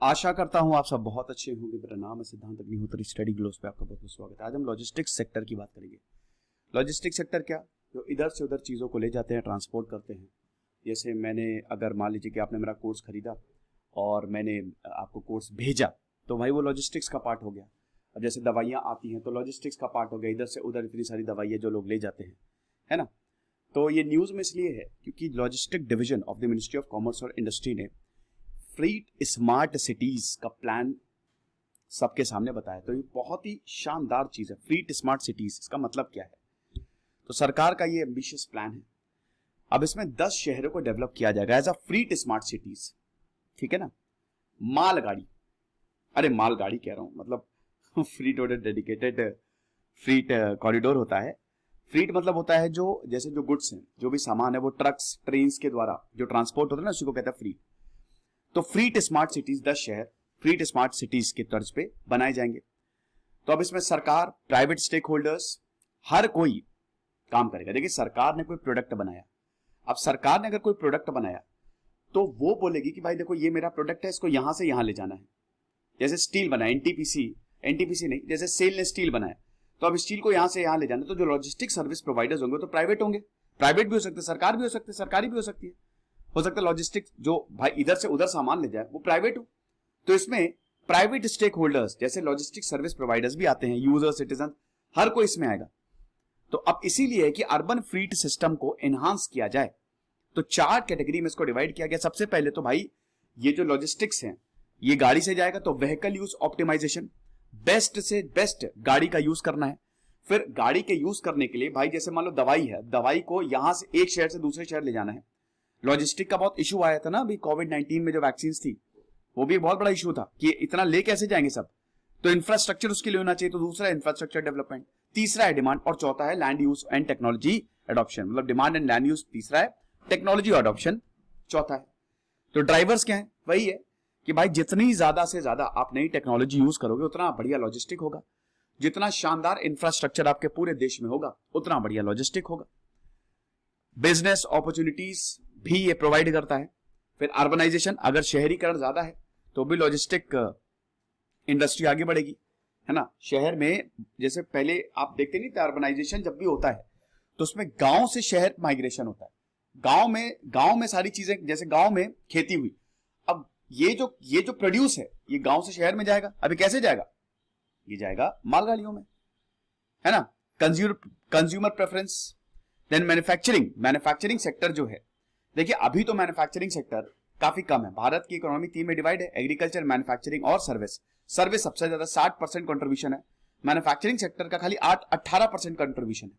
आशा करता हूं आप सब बहुत अच्छे होंगे। मेरा नाम है सिद्धांत अग्निहोत्री, स्टडी ग्लोस पे आपका बहुत बहुत स्वागत है। आज हम लॉजिस्टिक्स सेक्टर की बात करेंगे। लॉजिस्टिक्स सेक्टर क्या, जो इधर से उधर चीज़ों को ले जाते हैं, ट्रांसपोर्ट करते हैं। जैसे मैंने अगर मान लीजिए कि आपने मेरा कोर्स खरीदा और मैंने आपको कोर्स भेजा, तो भाई वो लॉजिस्टिक्स का पार्ट हो गया। अब जैसे दवाइयाँ आती हैं तो लॉजिस्टिक्स का पार्ट हो गया, इधर से उधर इतनी सारी दवाइयाँ जो लोग ले जाते हैं, है ना। तो ये न्यूज़ में इसलिए है क्योंकि logistic division of the ministry of commerce और इंडस्ट्री ने फ्लीट स्मार्ट सिटीज का प्लान सबके सामने बताया। तो ये बहुत ही शानदार चीज है, फ्लीट स्मार्ट सिटीज। इसका मतलब क्या है? तो सरकार का ये एम्बिशियस प्लान है। अब इसमें 10 शहरों को डेवलप किया जाएगा as a fleet smart cities, ठीक है ना। मालगाड़ी, अरे मालगाड़ी कह रहा हूं, मतलब फ्लीट और डेडिकेटेड फ्लीट कॉरिडोर होता है। फ्लीट मतलब होता है जो, जैसे जो गुड्स हैं, जो भी सामान है वो ट्रक्स ट्रेन्स के द्वारा जो ट्रांसपोर्ट होता है ना, उसी को कहते हैं फ्लीट। तो फ्लीट स्मार्ट सिटीज 10 शहर फ्लीट स्मार्ट सिटीज के तर्ज पे बनाए जाएंगे। तो अब इसमें सरकार, प्राइवेट स्टेक होल्डर्स, हर कोई काम करेगा। देखिए सरकार ने कोई प्रोडक्ट बनाया, अब सरकार ने अगर कोई प्रोडक्ट बनाया तो वो बोलेगी कि भाई देखो ये मेरा प्रोडक्ट है, इसको यहां से यहां ले जाना है। जैसे स्टील बनाया, एनटीपीसी नहीं, जैसे सेल ने स्टील बनाया, तो अब स्टील को यहां से यहां ले जाना, तो जो लॉजिस्टिक सर्विस प्रोवाइडर्स होंगे तो प्राइवेट होंगे। प्राइवेट भी हो सकते, सरकार भी हो सकते, सरकारी भी हो सकती है। हो सकता है लॉजिस्टिक्स जो भाई इधर से उधर सामान ले जाए वो प्राइवेट हो। तो इसमें प्राइवेट स्टेक होल्डर्स जैसे लॉजिस्टिक सर्विस प्रोवाइडर्स भी आते हैं, यूजर, सिटीजन, हर कोई इसमें आएगा। तो अब इसीलिए कि अर्बन फ्लीट सिस्टम को एनहांस किया जाए, तो 4 कैटेगरी में इसको डिवाइड किया गया। सबसे पहले तो भाई ये जो लॉजिस्टिक्स है ये गाड़ी से जाएगा, तो व्हीकल यूज ऑप्टिमाइजेशन, बेस्ट से बेस्ट गाड़ी का यूज करना है। फिर गाड़ी के यूज करने के लिए भाई जैसे मान लो दवाई है, दवाई को यहां से एक शहर से दूसरे शहर ले जाना है। लॉजिस्टिक का बहुत इशू आया था ना अभी कोविड-19 में, जो वैक्सीन थी वो भी बहुत बड़ा इशू था कि इतना ले कैसे जाएंगे सब। तो इंफ्रास्ट्रक्चर उसके लिए होना चाहिए। तो दूसरा इंफ्रास्ट्रक्चर डेवलपमेंट, तीसरा है डिमांड, और चौथा है land use and technology adoption. मतलब डिमांड एंड लैंड यूज तीसरा है, टेक्नोलॉजी एडॉप्शन चौथा है। तो ड्राइवर्स क्या है? वही है कि भाई जितनी ज्यादा से ज्यादा आप नई टेक्नोलॉजी यूज करोगे उतना बढ़िया लॉजिस्टिक होगा। जितना शानदार इंफ्रास्ट्रक्चर आपके पूरे देश में होगा उतना बढ़िया लॉजिस्टिक होगा। बिजनेस अपॉर्चुनिटीज भी ये प्रोवाइड करता है। फिर अर्बनाइजेशन, अगर शहरीकरण ज्यादा है तो भी लॉजिस्टिक इंडस्ट्री आगे बढ़ेगी, है ना। शहर में जैसे पहले आप देखते नहीं थे, अर्बनाइजेशन जब भी होता है तो उसमें गांव से शहर माइग्रेशन होता है। गांव में सारी चीजें, जैसे गांव में खेती हुई, अब ये जो प्रोड्यूस है ये गांव से शहर में जाएगा। अभी कैसे जाएगा? ये जाएगा मालगाड़ियों में, है ना। Consumer preference, then manufacturing sector जो है, देखिए अभी तो मैन्युफैक्चरिंग सेक्टर काफी कम है। भारत की इकोनॉमी 3 में डिवाइड है, एग्रीकल्चर, मैन्युफैक्चरिंग और सर्विस। सर्विस सबसे ज्यादा 60% कंट्रीब्यूशन है, मैन्युफैक्चरिंग सेक्टर का खाली 18% कंट्रीब्यूशन है।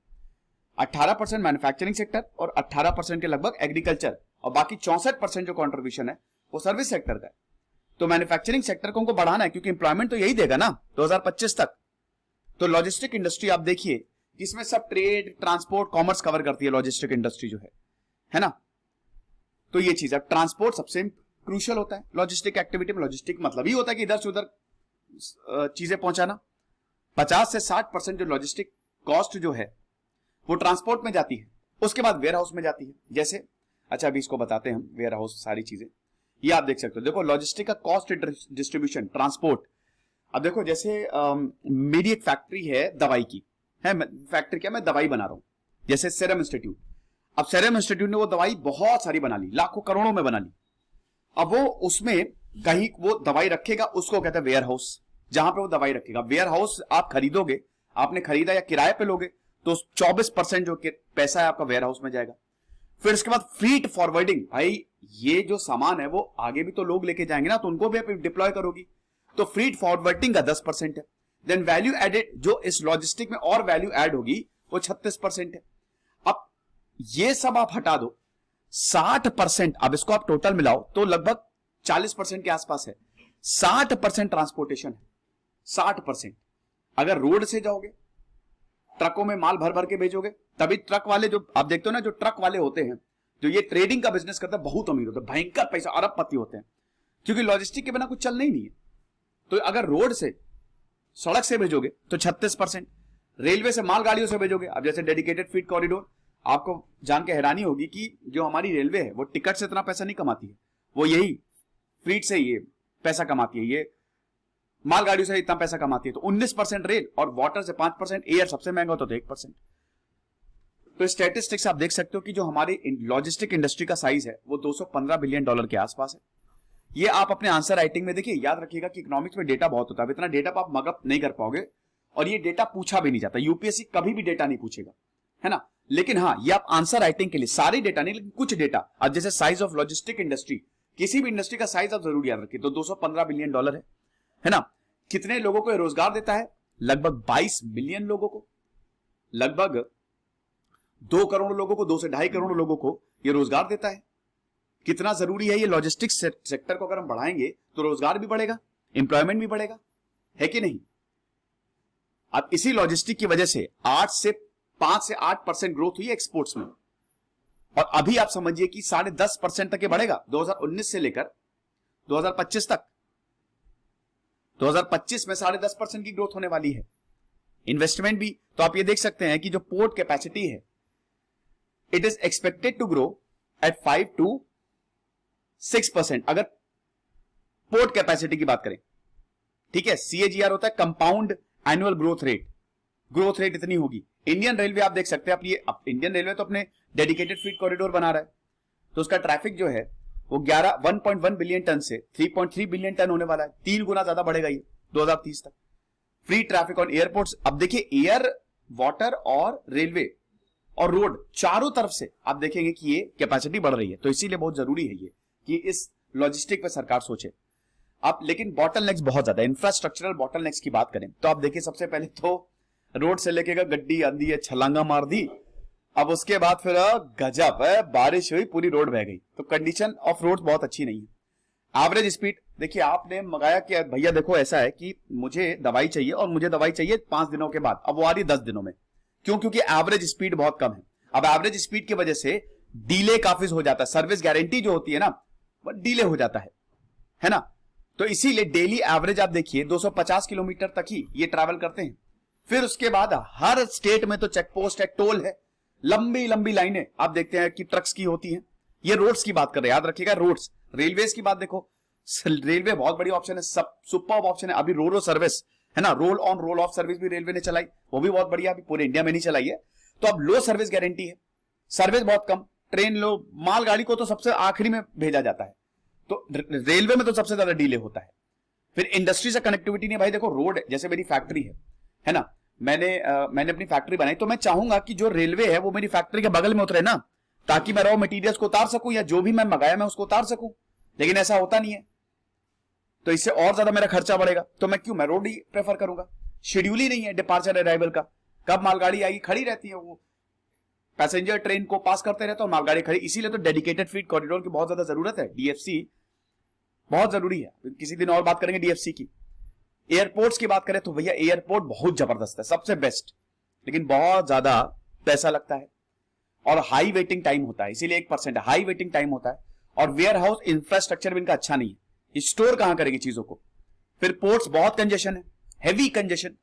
18% मैन्युफैक्चरिंग सेक्टर और 18% के लगभग एग्रीकल्चर, और बाकी 64% जो कंट्रीब्यूशन है वो सर्विस सेक्टर का है। तो मैन्युफैक्चरिंग सेक्टर को हमको बढ़ाना है क्योंकि एम्प्लॉयमेंट तो यही देगा ना 2025 तक। तो लॉजिस्टिक इंडस्ट्री आप देखिए, जिसमें सब ट्रेड, ट्रांसपोर्ट, कॉमर्स कवर करती है लॉजिस्टिक इंडस्ट्री जो है ना। तो ये चीज है, ट्रांसपोर्ट सबसे क्रूशियल होता है लॉजिस्टिक एक्टिविटी में। लॉजिस्टिक मतलब ही होता है कि इधर से उधर चीजें पहुंचाना। 50 से 60% जो लॉजिस्टिक कॉस्ट जो है वो ट्रांसपोर्ट में जाती है, उसके बाद वेयर हाउस में जाती है। जैसे अच्छा अभी इसको बताते हैं हम, वेयर हाउस सारी चीजें ये आप देख सकते हो। देखो लॉजिस्टिक का कॉस्ट डिस्ट्रीब्यूशन, ट्रांसपोर्ट। अब देखो जैसे मेरी एक फैक्ट्री है दवाई की, है फैक्ट्री क्या, मैं दवाई बना रहा हूं, जैसे सीरम इंस्टीट्यूट। अब सीरम इंस्टीट्यूट ने वो दवाई बहुत सारी बना ली, लाखों करोड़ों में बना ली। अब वो उसमें कहीं वो दवाई रखेगा, उसको कहते हैं वेयर हाउस, जहां पे वो दवाई रखेगा। वेयर हाउस आप खरीदोगे, आपने खरीदा या किराए पे लोगे तो 24% जो पैसा है आपका वेयर हाउस में जाएगा। फिर इसके बाद फ्लीट फॉरवर्डिंग, भाई ये जो सामान है वो आगे भी तो लोग लेके जाएंगे ना, तो उनको भी आप डिप्लॉय करोगी, तो फ्लीट फॉरवर्डिंग का 10% है। देन वैल्यू एडेड, जो इस लॉजिस्टिक में और वैल्यू एड होगी वो 36% है। अब ये सब आप हटा दो, 60%, अब इसको आप टोटल मिलाओ तो लगभग 40% के आसपास है। 60% ट्रांसपोर्टेशन है, 60%। अगर रोड से जाओगे, ट्रकों में माल भर भर के भेजोगे, तभी ट्रक वाले, जो आप देखते हो ना, जो ट्रक वाले होते हैं, जो ये ट्रेडिंग का बिजनेस करते हैं, बहुत अमीर होते हैं, भयंकर पैसा, अरबपति होते हैं, क्योंकि लॉजिस्टिक के बिना कुछ चलना ही नहीं है। तो अगर रोड से, सड़क से भेजोगे तो 36%, रेलवे से, मालगाड़ियों से भेजोगे, अब जैसे डेडिकेटेड फ्लीट कॉरिडोर, आपको जान के हैरानी होगी कि जो हमारी रेलवे है वो टिकट से इतना पैसा नहीं कमाती है, वो यही फ्लीट से, ये पैसा कमाती है, ये मालगाड़ियों से इतना पैसा कमाती है। तो 19% रेल और वाटर से 5%, एयर सबसे महंगा होता तो 1%। तो स्टैटिस्टिक्स आप देख सकते हो कि जो हमारी लॉजिस्टिक इंडस्ट्री का साइज है वो $215 बिलियन के आसपास है। ये आप अपने आंसर राइटिंग में देखिए, याद रखिएगा कि इकोनॉमिक्स में डेटा बहुत होता है, इतना डेटा आप मगअप नहीं कर पाओगे और ये डेटा पूछा भी नहीं जाता, यूपीएससी कभी भी डेटा नहीं पूछेगा, है ना। लेकिन हाँ, ये आप आंसर राइटिंग के लिए सारी डेटा नहीं, लेकिन कुछ डेटा, अब जैसे साइज ऑफ लॉजिस्टिक इंडस्ट्री, किसी भी इंडस्ट्री का साइज आप जरूर याद रखिए। तो $215 बिलियन है ना। कितने लोगों को रोजगार देता है? लगभग 22 मिलियन लोगों को, लगभग 2 करोड़ लोगों को, 2 से 2.5 करोड़ लोगों को ये रोजगार देता है। कितना जरूरी है ये लॉजिस्टिक्स सेक्टर को, अगर हम बढ़ाएंगे तो रोजगार भी बढ़ेगा, एम्प्लॉयमेंट भी बढ़ेगा, है कि नहीं। अब इसी लॉजिस्टिक की वजह से 5 से 8% ग्रोथ हुई है एक्सपोर्ट्स में, और अभी आप समझिए कि 10.5% तक ये बढ़ेगा 2019 से लेकर 2025 तक। 2025 में 10.5% की ग्रोथ होने वाली है। इन्वेस्टमेंट भी, तो आप ये देख सकते हैं कि जो पोर्ट कैपेसिटी है, it is expected to grow at 5 to 6%, अगर पोर्ट कैपेसिटी की बात करें, ठीक है। CAGR होता है कंपाउंड एनुअल ग्रोथ रेट इतनी होगी। इंडियन रेलवे आप देख सकते हैं, इंडियन रेलवे तो अपने डेडिकेटेड फ्रीट कॉरिडोर बना रहा है, तो उसका ट्रैफिक जो है वो 1.1 बिलियन टन से 3.3 बिलियन टन होने वाला है, 3 गुना ज्यादा बढ़ेगा ये 2030 तक। फ्री ट्रैफिक ऑन एयरपोर्ट्स, अब देखिए एयर, वाटर और रेलवे और रोड, चारों तरफ से आप देखेंगे कि ये कैपेसिटी बढ़ रही है। तो इसीलिए बहुत जरूरी है ये कि इस लॉजिस्टिक पे सरकार सोचे। अब लेकिन बॉटलनेक्स बहुत ज्यादा, इंफ्रास्ट्रक्चरल बॉटलनेक्स की बात करें तो आप देखिए, सबसे पहले तो रोड से लेके गड्डी आंधी है, छलांगा मार दी, अब उसके बाद फिर गजब है, बारिश हुई, पूरी रोड बह गई। तो कंडीशन ऑफ रोड बहुत अच्छी नहीं है। एवरेज स्पीड देखिए, आपने मंगाया कि भैया देखो ऐसा है कि मुझे दवाई चाहिए और मुझे दवाई चाहिए 5 दिनों के बाद, अब वो आ रही 10 दिनों में। क्यों? क्योंकि एवरेज स्पीड बहुत कम है। अब एवरेज स्पीड की वजह से डीले काफी हो जाता है, सर्विस गारंटी जो होती है ना वो डीले हो जाता है ना। तो इसीलिए डेली एवरेज आप देखिए 250 किलोमीटर तक ही ये ट्रैवल करते हैं। फिर उसके बाद हर स्टेट में तो चेक पोस्ट है, टोल है, लंबी लंबी लाइनें आप देखते हैं कि ट्रक्स की होती हैं। ये रोड्स की बात कर रहे हैं, याद रखिएगा रोड्स। रेलवेज की बात देखो, रेलवे बहुत बड़ी ऑप्शन है, सब सुपर ऑप्शन है। अभी रोरो सर्विस है ना, roll on roll of service भी रेलवे ने चलाई, वो भी बहुत बढ़िया, अभी पूरे इंडिया में नहीं चलाई है। तो अब लो सर्विस गारंटी है, सर्विस बहुत कम, ट्रेन लो, मालगाड़ी को तो सबसे आखिरी में भेजा जाता है, तो रेलवे में तो सबसे ज्यादा डिले होता है। फिर इंडस्ट्री से कनेक्टिविटी नहीं, भाई देखो रोड, जैसे मेरी फैक्ट्री है ना, मैंने अपनी फैक्ट्री बनाई, तो मैं चाहूंगा कि जो रेलवे है वो मेरी फैक्ट्री के बगल में उतरे ना, ताकि मैं रॉ मटेरियल्स को उतार सकूं या जो भी मैं मंगाया मैं उसको उतार सकूं। लेकिन ऐसा होता नहीं है, तो इससे और ज्यादा मेरा खर्चा बढ़ेगा। तो मैं रोड ही प्रेफर करूंगा। शेड्यूल ही नहीं है डिपार्चर अराइवल का, कब मालगाड़ी आएगी, खड़ी रहती है, वो पैसेंजर ट्रेन को पास करते रहते हैं और मालगाड़ी खड़ी। इसीलिए तो डेडिकेटेड फ्रीट कॉरिडोर की बहुत ज्यादा जरूरत है, DFC बहुत जरूरी है। किसी दिन और बात करेंगे DFC की। एयरपोर्ट्स की बात करें तो भैया एयरपोर्ट बहुत जबरदस्त है, सबसे बेस्ट, लेकिन बहुत ज्यादा पैसा लगता है और हाई वेटिंग टाइम होता है, इसीलिए 1% हाई वेटिंग टाइम होता है। और वेयर हाउस इंफ्रास्ट्रक्चर भी इनका अच्छा नहीं है, स्टोर कहां करेंगे चीजों को। फिर पोर्ट्स बहुत कंजेशन है, हेवी कंजेशन।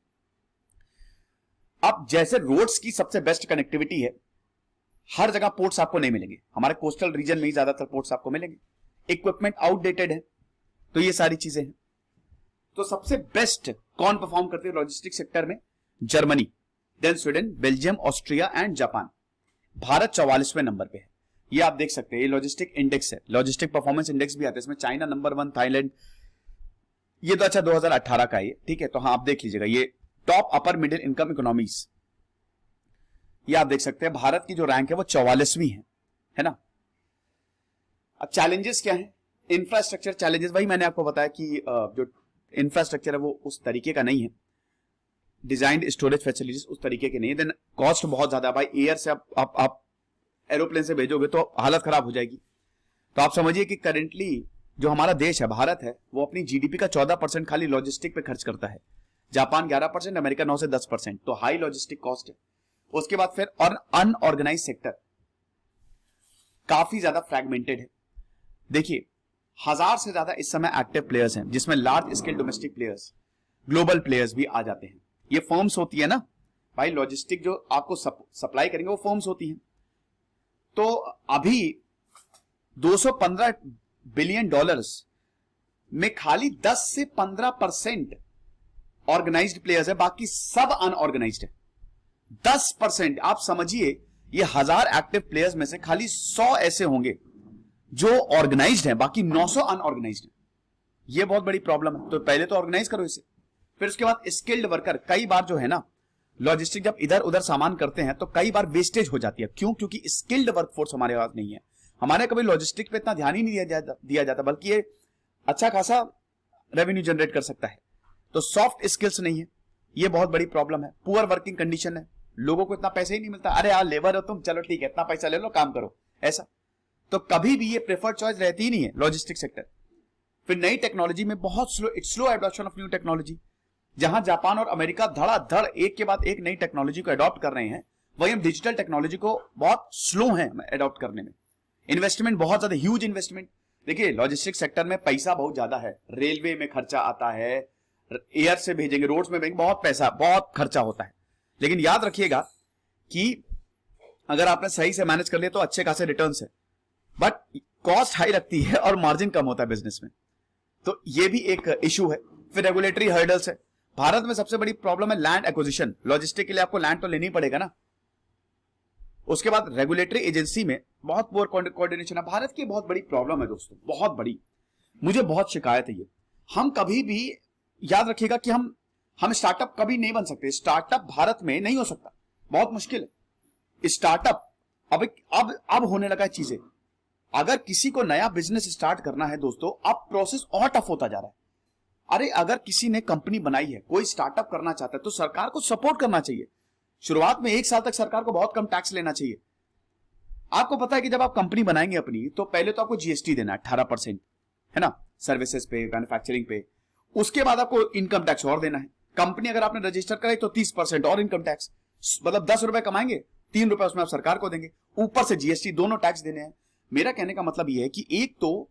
अब जैसे रोड्स की सबसे बेस्ट कनेक्टिविटी है, हर जगह पोर्ट्स आपको नहीं मिलेंगे, हमारे कोस्टल रीजन में ही ज्यादातर पोर्ट्स आपको मिलेंगे। इक्विपमेंट आउटडेटेड है, तो ये सारी चीजें हैं। तो सबसे बेस्ट कौन परफॉर्म करते हैं लॉजिस्टिक सेक्टर में? Germany, then Sweden, Belgium, Austria and Japan. Bharat 44वें नंबर पे है, ये आप देख सकते हैं। ये लॉजिस्टिक इंडेक्स है, लॉजिस्टिक परफॉर्मेंस इंडेक्स भी आता है, इसमें चाइना नंबर 1, थाईलैंड, ये तो अच्छा 2018 का है, ठीक है। तो हाँ आप देख लीजिएगा, ये top upper middle income economies, ये आप देख सकते हैं। भारत की जो रैंक है वो 44वीं है ना। अब चैलेंजेस क्या है? इंफ्रास्ट्रक्चर चैलेंजेस, भाई मैंने आपको बताया कि जो इंफ्रास्ट्रक्चर है वो उस तरीके का नहीं है, डिजाइंड स्टोरेज फैसिलिटीज उस तरीके के नहीं है। देन कॉस्ट बहुत ज्यादा है, भाई एयर से आप एरोप्लेन से भेजोगे तो हालत खराब हो जाएगी। तो आप समझिए कि करेंटली जो हमारा देश है, भारत है, वो अपनी GDP का 14% खाली लॉजिस्टिक पे खर्च करता है। जापान 11%, अमेरिका 9 से 10%, तो हाई लॉजिस्टिक कॉस्ट है। उसके बाद फिर और अनऑर्गेनाइज सेक्टर काफी ज्यादा फ्रैगमेंटेड है। देखिए 1000 से ज्यादा इस समय एक्टिव प्लेयर्स हैं, जिसमें large scale domestic players, global players भी आ जाते हैं। ये फर्म्स होती है ना भाई, लॉजिस्टिक जो आपको सप्लाई करेंगे वो फर्म्स होती हैं। तो अभी $215 बिलियन में खाली 10 से 15% ऑर्गेनाइज्ड प्लेयर्स है, बाकी सब अनऑर्गेनाइज्ड है। 10%, आप समझिए ये 1000 एक्टिव प्लेयर्स में से खाली 100 ऐसे होंगे जो ऑर्गेनाइज्ड हैं, बाकी 900 अनऑर्गेनाइज्ड हैं। ये बहुत बड़ी प्रॉब्लम है। तो पहले तो ऑर्गेनाइज करो इसे, फिर उसके बाद स्किल्ड वर्कर। कई बार जो है ना, लॉजिस्टिक जब इधर उधर सामान करते हैं तो कई बार वेस्टेज हो जाती है। क्यों? क्योंकि स्किल्ड वर्कफोर्स हमारे पास नहीं है। हमारे कभी लॉजिस्टिक पे इतना ध्यान ही नहीं दिया जाता, बल्कि ये अच्छा खासा रेवेन्यू जनरेट कर सकता है। तो सॉफ्ट स्किल्स नहीं है, ये बहुत बड़ी प्रॉब्लम है। पुअर वर्किंग कंडीशन है, लोगों को इतना पैसा ही नहीं मिलता। अरे यार लेबर हो तुम, चलो ठीक है इतना पैसा ले लो काम करो, ऐसा। तो कभी भी ये प्रेफर्ड चॉइस रहती ही नहीं है लॉजिस्टिक सेक्टर। फिर नई टेक्नोलॉजी में बहुत slow adoption of new technology. जहां जापान और अमेरिका धड़ाधड़ एक के बाद एक नई टेक्नोलॉजी को अडॉप्ट कर रहे हैं, वहीं हम डिजिटल टेक्नोलॉजी को बहुत स्लो हैं अडॉप्ट करने में। इन्वेस्टमेंट बहुत ज्यादा, ह्यूज इन्वेस्टमेंट। देखिए लॉजिस्टिक सेक्टर में पैसा बहुत ज्यादा है, रेलवे में खर्चा आता है, एयर से भेजेंगे, रोड्स में भेजेंगे, बहुत पैसा, बहुत खर्चा होता है। लेकिन याद रखिएगा कि अगर आपने सही से मैनेज कर लिया तो अच्छे खासे रिटर्न्स है, बट कॉस्ट हाई लगती है और मार्जिन कम होता है बिजनेस में। तो ये भी एक इशू है। फिर रेगुलेटरी हर्डल्स है। भारत में सबसे बड़ी प्रॉब्लम है लैंड एक्विजिशन। लॉजिस्टिक के लिए आपको लैंड तो लेनी पड़ेगा ना। उसके बाद रेगुलेटरी एजेंसी में बहुत पुअर कोऑर्डिनेशन है। भारत की बहुत बड़ी प्रॉब्लम है दोस्तों, बहुत बड़ी। मुझे बहुत शिकायत है ये। हम कभी भी याद रखिएगा कि हम स्टार्टअप कभी नहीं बन सकते। स्टार्टअप भारत में नहीं हो सकता, बहुत मुश्किल है स्टार्टअप। अब होने लगा चीजें। अगर किसी को नया बिजनेस स्टार्ट करना है दोस्तों, अब प्रोसेस और टफ होता जा रहा है। अरे अगर किसी ने कंपनी बनाई है, कोई स्टार्टअप करना चाहता है, तो सरकार को सपोर्ट करना चाहिए। शुरुआत में 1 साल तक सरकार को बहुत कम टैक्स लेना चाहिए। आपको पता है कि जब आप कंपनी बनाएंगे अपनी, तो पहले तो आपको जीएसटी देना है 18%, है ना, सर्विसेज पे, मैन्युफैक्चरिंग पे। उसके बाद आपको इनकम टैक्स और देना है। कंपनी अगर आपने रजिस्टर कराई तो 30% और इनकम टैक्स, मतलब 10 रुपए कमाएंगे, 3 रुपए उसमें आप सरकार को देंगे, ऊपर से जीएसटी, दोनों टैक्स देने हैं। मेरा कहने का मतलब यह है कि एक तो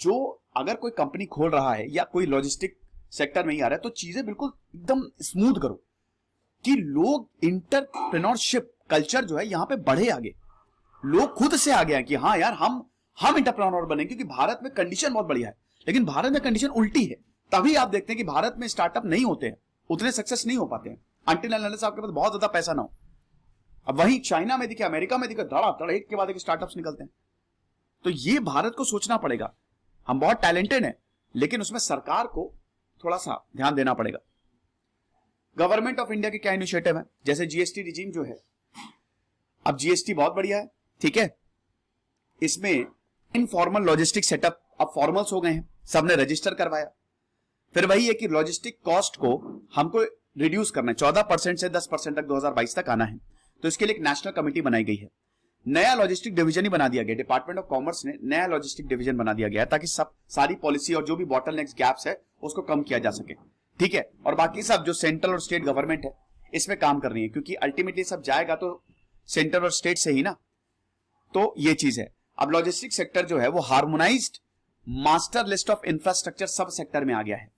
जो अगर कोई कंपनी खोल रहा है या कोई लॉजिस्टिक सेक्टर में ही आ रहा है, तो चीजें बिल्कुल एकदम स्मूथ करो कि लोग इंटरप्रेन्योरशिप कल्चर जो है यहां पे बढ़े आगे। लोग खुद से आगे हैं कि हाँ यार हम इंटरप्रेन्योर बने, क्योंकि भारत में कंडीशन बहुत बढ़िया है। लेकिन भारत में कंडीशन उल्टी है। तभी आप देखते हैं कि भारत में स्टार्टअप नहीं होते हैं, उतने सक्सेस नहीं हो पाते हैं, अनटिल अनलेस आपके पास बहुत ज्यादा पैसा ना हो। अब वहीं चाइना में देखिए, अमेरिका में देखिए, धड़ाधड़ एक के बाद एक स्टार्टअप्स निकलते हैं। तो ये भारत को सोचना पड़ेगा। हम बहुत टैलेंटेड हैं, लेकिन उसमें सरकार को थोड़ा सा ध्यान देना पड़ेगा। गवर्नमेंट ऑफ इंडिया के क्या इनिशिएटिव है, जैसे जीएसटी रिजीम जो है, अब जीएसटी बहुत बढ़िया है, ठीक है। इसमें इनफॉर्मल लॉजिस्टिक सेटअप अब फॉर्मल्स हो गए हैं, सबने रजिस्टर करवाया। फिर वही है कि लॉजिस्टिक कॉस्ट को हमको रिड्यूस करना है, 14% से 10% तक 2022 तक आना है। तो इसके लिए एक नेशनल कमेटी बनाई गई है। नया लॉजिस्टिक डिवीजन ही बना दिया गया, डिपार्टमेंट ऑफ कॉमर्स ने नया लॉजिस्टिक डिवीजन बना दिया गया, ताकि सब सारी पॉलिसी और जो भी बॉटलनेक्स गैप्स है उसको कम किया जा सके, ठीक है। और बाकी सब जो सेंट्रल और स्टेट गवर्नमेंट है इसमें काम कर रही है, क्योंकि अल्टीमेटली सब जाएगा तो सेंटर और स्टेट से ही ना। तो ये चीज है। अब लॉजिस्टिक सेक्टर जो है वो harmonised master list of infrastructure सब सेक्टर में आ गया है,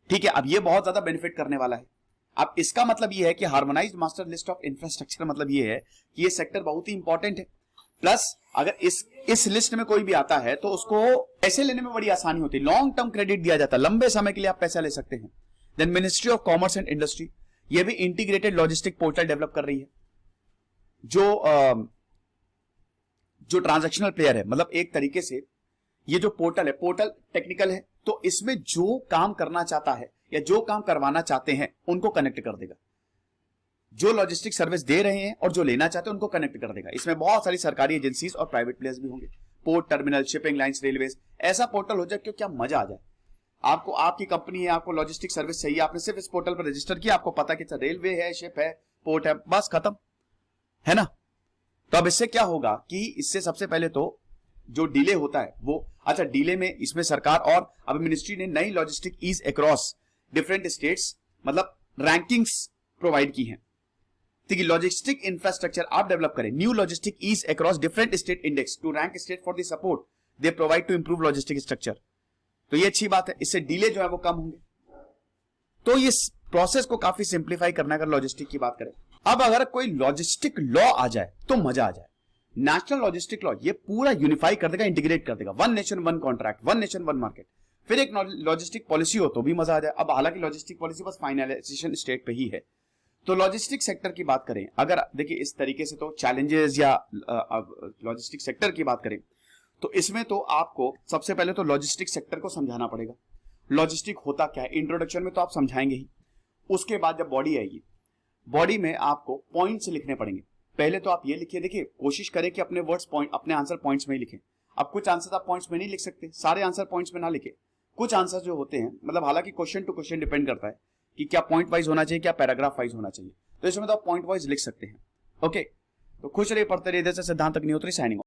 ठीक है। अब ये बहुत ज्यादा बेनिफिट करने वाला है। अब इसका मतलब ये है कि harmonised master list of infrastructure मतलब ये है कि ये सेक्टर बहुत ही इंपॉर्टेंट है। प्लस अगर इस लिस्ट में कोई भी आता है तो उसको पैसे लेने में बड़ी आसानी होती है, लॉन्ग टर्म क्रेडिट दिया जाता है, लंबे समय के लिए आप पैसा ले सकते हैं। Then ministry of commerce and industry ये भी इंटीग्रेटेड लॉजिस्टिक पोर्टल डेवलप कर रही है। जो ट्रांजैक्शनल प्लेयर है, मतलब एक तरीके से ये जो पोर्टल है, पोर्टल टेक्निकल है, तो इसमें जो काम करना चाहता है या जो काम करवाना चाहते हैं उनको कनेक्ट कर देगा। जो लॉजिस्टिक सर्विस दे रहे हैं और जो लेना चाहते हैं उनको कनेक्ट कर देगा। इसमें बहुत सारी सरकारी एजेंसीज और प्राइवेट प्लेयर्स भी होंगे, port, terminal, shipping lines, railways. ऐसा पोर्टल हो जाए कि क्या मजा आ जाए। आपको, आपकी कंपनी है, आपको लॉजिस्टिक सर्विस चाहिए, आपने सिर्फ इस पोर्टल पर रजिस्टर किया, आपको पता कि रेलवे है, शिप है, पोर्ट है, बस खत्म, है ना। तो अब इससे क्या होगा कि इससे सबसे पहले तो जो डिले होता है वो, अच्छा डिले में इसमें सरकार और अब मिनिस्ट्री ने नई logistic ease across different states मतलब रैंकिंग्स प्रोवाइड की हैं। ठीक है, लॉजिस्टिक इंफ्रास्ट्रक्चर आप डेवलप करें, new logistic ease across different state index to rank state for the support they provide to improve logistic structure. तो ये अच्छी बात है, इससे डिले जो है वो कम होंगे। तो ये प्रोसेस को काफी सिंप्लीफाई करना अगर लॉजिस्टिक की बात करें। अब अगर कोई लॉजिस्टिक लॉ आ जाए तो मजा आ जाए। नेशनल लॉजिस्टिक लॉ ये पूरा यूनिफाई कर देगा, इंटीग्रेट कर देगा। One nation one contract, one nation one market. फिर एक लॉजिस्टिक पॉलिसी हो तो भी मजा आ जाए। अब हालांकि लॉजिस्टिक पॉलिसी बस फाइनलाइजेशन स्टेट पे ही है। तो लॉजिस्टिक सेक्टर की बात करें, अगर देखिए इस तरीके से, तो चैलेंजेस या लॉजिस्टिक सेक्टर की बात करें तो इसमें तो आपको सबसे पहले तो लॉजिस्टिक सेक्टर को समझाना पड़ेगा। लॉजिस्टिक होता क्या है, इंट्रोडक्शन में तो आप समझाएंगे ही। उसके बाद जब बॉडी आएगी, बॉडी में आपको पॉइंट्स लिखने पड़ेंगे। पहले तो आप ये लिखिए, देखिए कोशिश करें कि अपने वर्ड्स पॉइंट, अपने आंसर पॉइंट्स में ही लिखें। अब कुछ आंसर आप पॉइंट्स में नहीं लिख सकते, सारे आंसर पॉइंट्स में ना लिखे। कुछ आंसर जो होते हैं, मतलब हालांकि क्वेश्चन टू क्वेश्चन डिपेंड करता है कि क्या पॉइंट वाइज होना चाहिए, क्या पैराग्राफ वाइज होना चाहिए, तो इसमें तो आप पॉइंट वाइज लिख सकते हैं। ओके, तो खुश रहिए, पढ़ते रहिए। जैसे सिद्धांत अग्निहोत्री साइनिंग।